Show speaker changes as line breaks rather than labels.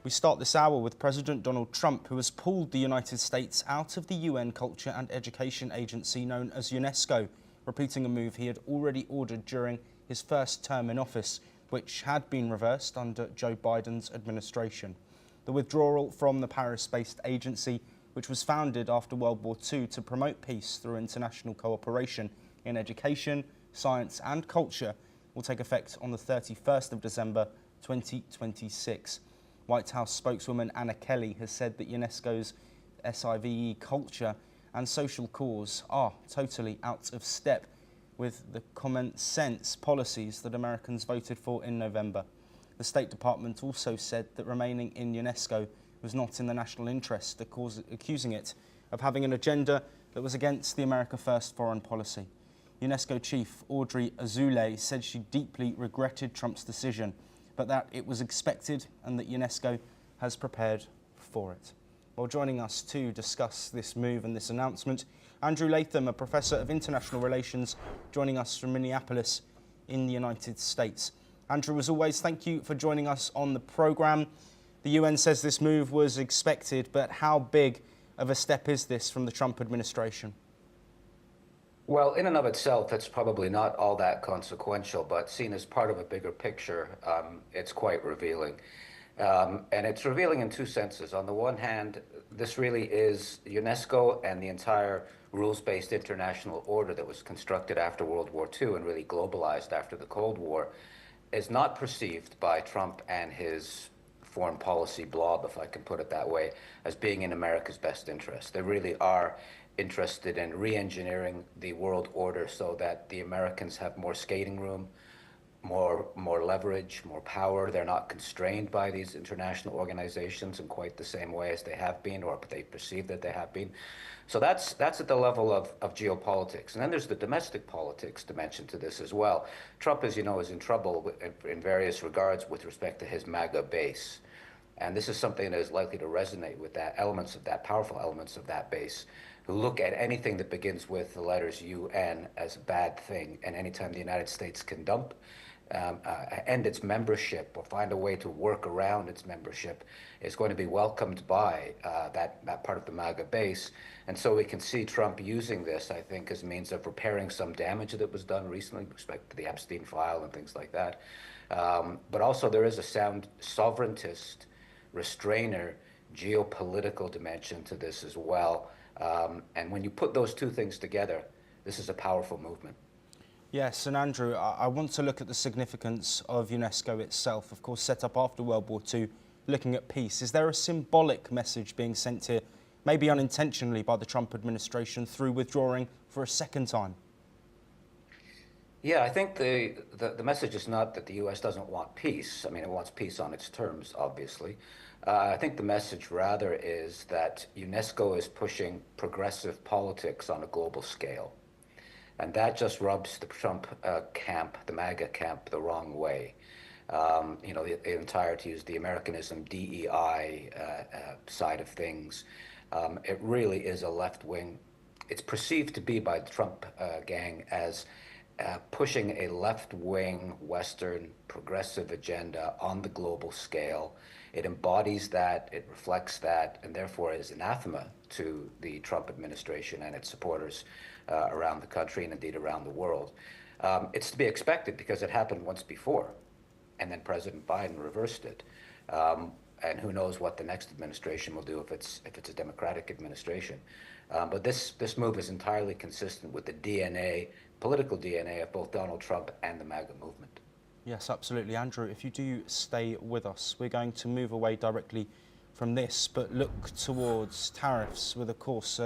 We start this hour with President Donald Trump, who has pulled the United States out of the UN Culture and Education Agency known as UNESCO, repeating a move he had already ordered during his first term in office, which had been reversed under Joe Biden's administration. The withdrawal from the Paris-based agency, which was founded after World War II to promote peace through international cooperation in education, science and culture, will take effect on the 31st of December 2026. White House spokeswoman Anna Kelly has said that UNESCO's cive culture and social cause are totally out of step with the common sense policies that Americans voted for in November. The State Department also said that remaining in UNESCO was not in the national interest, accusing it of having an agenda that was against the America First foreign policy. UNESCO chief Audrey Azoulay said she deeply regretted Trump's decision, but that it was expected and that UNESCO has prepared for it. Well, joining us to discuss this move and this announcement, Andrew Latham, a professor of international relations, joining us from Minneapolis in the United States. Andrew, as always, thank you for joining us on the programme. The UN says this move was expected, but how big of a step is this from the Trump administration?
Well, in and of itself, it's probably not all that consequential, but seen as part of a bigger picture, it's quite revealing. And it's revealing in two senses. On the one hand, this really is UNESCO and the entire rules-based international order that was constructed after World War II and really globalized after the Cold War is not perceived by Trump and his foreign policy blob, if I can put it that way, as being in America's best interest. They really are interested in re-engineering the world order so that the Americans have more skating room, more leverage, more power. They're not constrained by these international organizations in quite the same way as they have been, or they perceive that they have been. So that's at the level of geopolitics. And then there's the domestic politics dimension to this as well. Trump, as you know, is in trouble in various regards with respect to his MAGA base. And this is something that is likely to resonate with powerful elements of that base, who look at anything that begins with the letters UN as a bad thing. And anytime the United States can end its membership or find a way to work around its membership, is going to be welcomed by that part of the MAGA base. And so we can see Trump using this, I think, as a means of repairing some damage that was done recently with respect to the Epstein file and things like that. But also there is a sound sovereigntist, restrainer, geopolitical dimension to this as well. And when you put those two things together, this is a powerful movement.
Yes, and Andrew, I want to look at the significance of UNESCO itself, of course set up after World War II, looking at peace. Is there a symbolic message being sent here, maybe unintentionally by the Trump administration, through withdrawing for a second time?
Yeah, I think the message is not that the U.S. doesn't want peace. I mean, it wants peace on its terms, obviously. I think the message rather is that UNESCO is pushing progressive politics on a global scale. And that just rubs the Trump camp, the MAGA camp, the wrong way. The entire, to use the Americanism, DEI side of things. It really is a left-wing. It's perceived to be by the Trump gang as pushing a left-wing Western progressive agenda on the global scale. It embodies that, it reflects that, and therefore is anathema to the Trump administration and its supporters around the country and indeed around the world. It's to be expected because it happened once before, and then President Biden reversed it. And who knows what the next administration will do if it's a Democratic administration. But this move is entirely consistent with the DNA, political DNA of both Donald Trump and the MAGA movement.
Yes, absolutely. Andrew, if you do stay with us, we're going to move away directly from this, but look towards tariffs with, of course,